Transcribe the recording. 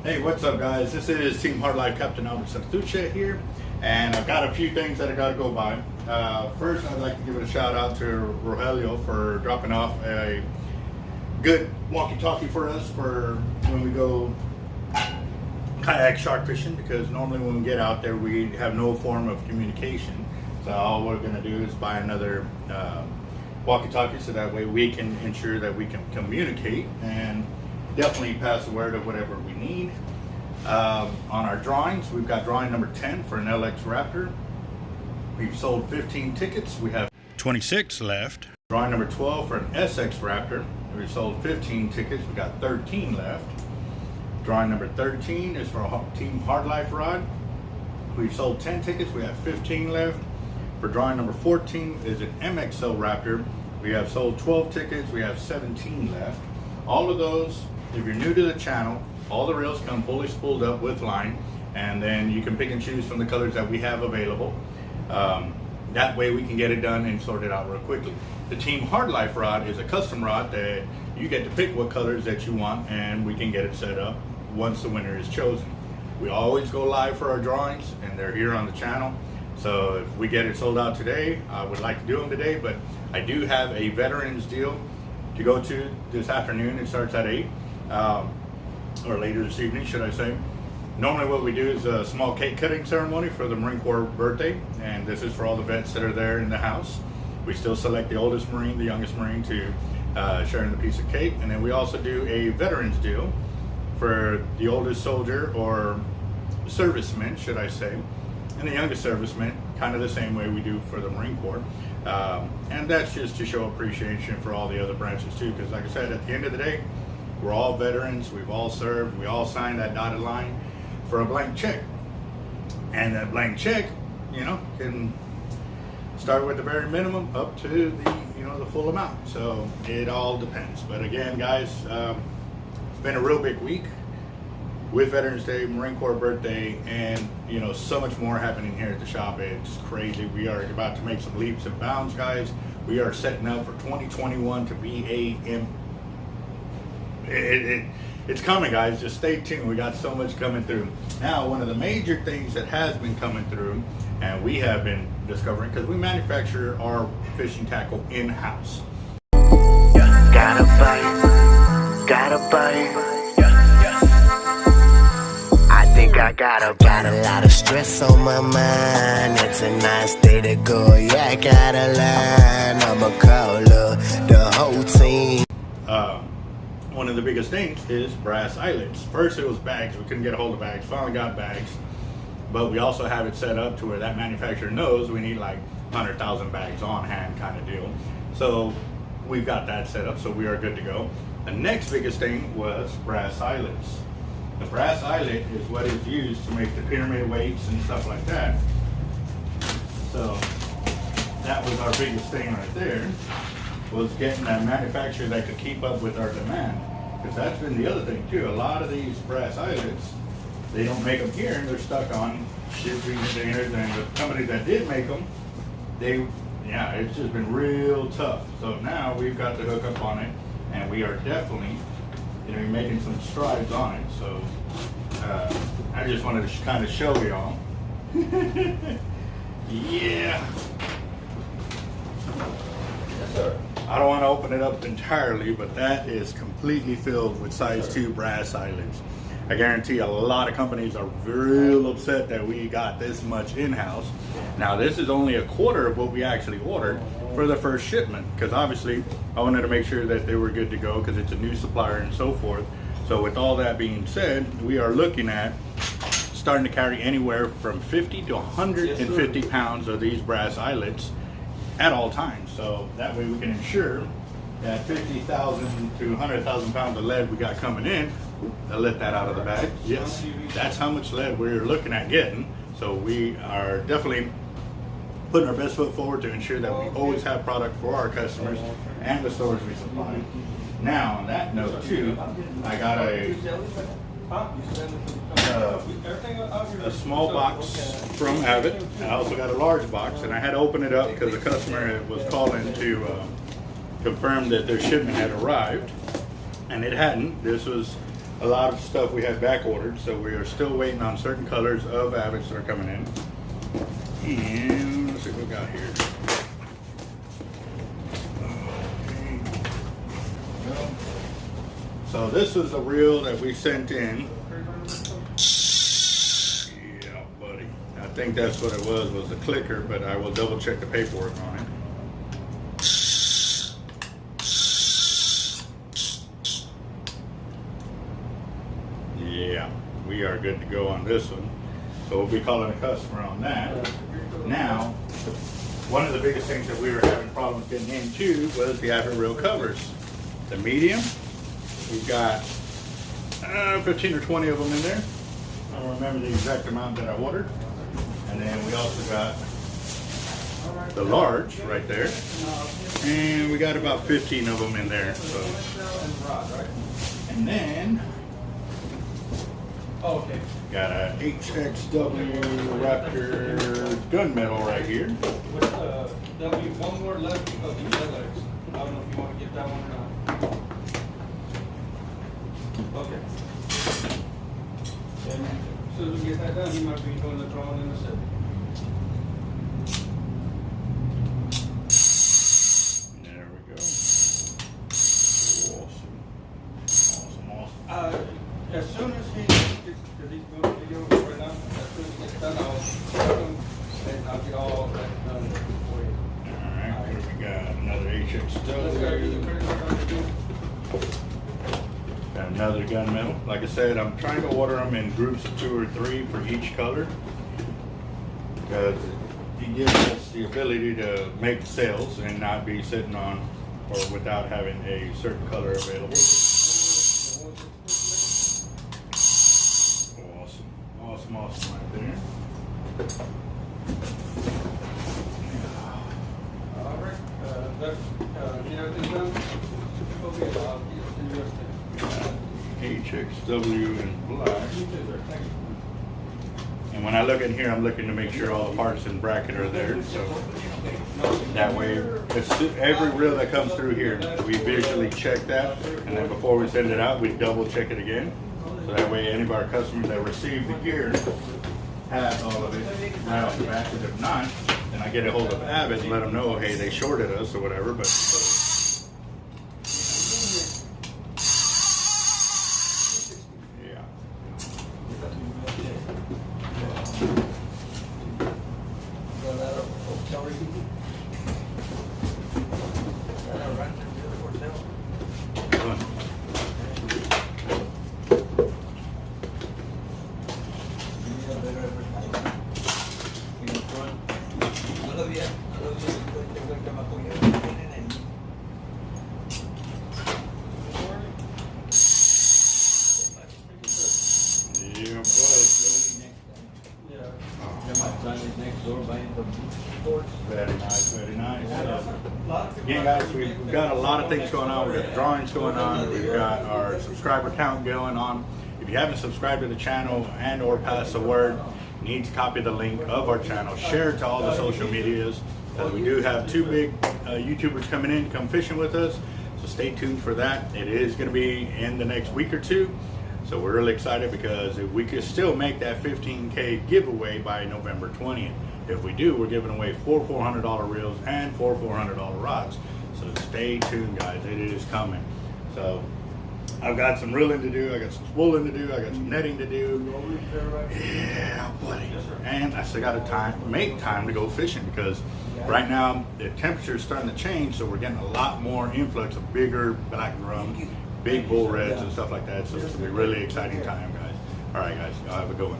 Hey, what's up, guys? This is Team Hard Life Captain Alberto Zertuche here, and I've got a few things that I got to go by. First, I'd like to give it a shout out to Rogelio for dropping off a good walkie-talkie for us for when we go kayak shark fishing, because normally when we get out there we have no form of communication. So all we're going to do is buy another walkie-talkie so that way we can ensure that we can communicate and definitely pass the word of whatever we need. On our drawings, we've got drawing number 10 for an LX Raptor. We've sold 15 tickets. We have 26 left. Drawing number 12 for an SX Raptor. We've sold 15 tickets. We got 13 left. Drawing number 13 is for a Team Hard Life rod. We've sold 10 tickets. We have 15 left. For drawing number 14 is an MXL Raptor. We have sold 12 tickets. We have 17 left. All of those, if you're new to the channel, all the reels come fully spooled up with line, and then you can pick and choose from the colors that we have available. That way we can get it done and sort it out real quickly. The Team Hard Life rod is a custom rod that you get to pick what colors that you want, and we can get it set up once the winner is chosen. We always go live for our drawings, and they're here on the channel. So if we get it sold out today, I would like to do them today, but I do have a veterans deal to go to this afternoon. It starts at 8, or later this evening, should I say. Normally what we do is a small cake cutting ceremony for the Marine Corps birthday, and this is for all the vets that are there in the house. We still select the oldest Marine, the youngest Marine to share in the piece of cake, and then we also do a veterans deal for the oldest soldier or serviceman, should I say, and the youngest serviceman, kind of the same way we do for the Marine Corps. And that's just to show appreciation for all the other branches too, because like I said, at the end of the day, we're all veterans, we've all served, we all signed that dotted line for a blank check. And that blank check, you know, can start with the very minimum up to the, you know, the full amount. So it all depends. But again, guys, it's been a real big week with Veterans Day, Marine Corps birthday, and you know, so much more happening here at the shop. It's crazy. We are about to make some leaps and bounds, guys. We are setting up for 2021 to be it's coming, guys. Just stay tuned. We got so much coming through. Now, one of the major things that has been coming through, and we have been discovering, because we manufacture our fishing tackle in-house. Gotta bite. I got a lot of stress on my mind. It's a nice day to go. Yeah, I gotta learn. I'ma call up the whole team. One of the biggest things is brass eyelets. First it was bags. We couldn't get a hold of bags. Finally got bags. But we also have it set up to where that manufacturer knows we need like 100,000 bags on hand kind of deal. So we've got that set up, so we are good to go. The next biggest thing was brass eyelets. The brass eyelet is what is used to make the pyramid weights and stuff like that. So that was our biggest thing right there, was getting a manufacturer that could keep up with our demand. Because that's been the other thing too. A lot of these brass eyelets, they don't make them here, and they're stuck on shipping containers, and the company that did make them, it's just been real tough. So now we've got the hook up on it, and we are definitely, you know, making some strides on it. So I just wanted to kind of show y'all. Yeah. Yes, sir. I don't want to open it up entirely, but that is completely filled with size 2 brass eyelets. I guarantee a lot of companies are real upset that we got this much in-house. Now this is only a quarter of what we actually ordered for the first shipment, because obviously I wanted to make sure that they were good to go, because it's a new supplier and so forth. So with all that being said, we are looking at starting to carry anywhere from 50 to 150 pounds of these brass eyelets at all times. So that way we can ensure that 50,000 to 100,000 pounds of lead we got coming in, I'll let that out of the bag. Yes, that's how much lead we're looking at getting. So we are definitely putting our best foot forward to ensure that we always have product for our customers and the stores we supply. Now, on that note too, I got a small box from Abbott. I also got a large box, and I had to open it up because the customer was calling to confirm that their shipment had arrived, and it hadn't. This was a lot of stuff we had back ordered, so we are still waiting on certain colors of Avids that are coming in. And let's see what we got here. Okay. So this was the reel that we sent in. Yeah, buddy. I think that's what it was the clicker, but I will double check the paperwork on it. Yeah, we are good to go on this one. So we'll be calling a customer on that. Now, one of the biggest things that we were having problems getting into was the Avid reel covers. The medium, we've got 15 or 20 of them in there. I don't remember the exact amount that I ordered. And then we also got the large right there. And we got about 15 of them in there. So. And then, got a HXW Raptor gunmetal right here. There'll be one more left of the LX. I don't know if you want to get that one or not. Okay. Then, as soon as we get that done, he might be doing the drawing in the city. There we go. Awesome. As soon as he gets, because he's doing videos right now, as soon as he gets done, I'll start him, and I'll get all that done for you. Alright, here we got another HXW. Got another gunmetal. Like I said, I'm trying to order them in groups of 2 or 3 for each color, because it gives us the ability to make sales and not be sitting on or without having a certain color available. Awesome right there. All right, everything done? Okay, I'll send you everything. HXW in black. And when I look in here, I'm looking to make sure all the parts in bracket are there. So that way, every reel that comes through here, we visually check that. And then before we send it out, we double check it again. So that way, any of our customers that receive the gear have all of it right off the bat. And if not, then I get a hold of Avid and let them know, hey, they shorted us or whatever. But yeah. Very nice, very nice. Again, guys, we've got a lot of things going on. We've got the drawings going on. We've got our subscriber count going on. If you haven't subscribed to the channel and or passed the word, you need to copy the link of our channel. Share it to all the social medias. We do have 2 big YouTubers coming in to come fishing with us. So stay tuned for that. It is going to be in the next week or 2. So we're really excited because if we could still make that 15K giveaway by November 20th. If we do, we're giving away 4 $400 reels and 4 $400 rods. So stay tuned, guys. It is coming. So I've got some reeling to do. I got some spooling to do. I got some netting to do. Yeah, buddy. And I still got to make time to go fishing because right now the temperature is starting to change. So we're getting a lot more influx of bigger black drum, big bull reds and stuff like that. So it's going to be a really exciting time, guys. All right, guys. Y'all have a good one.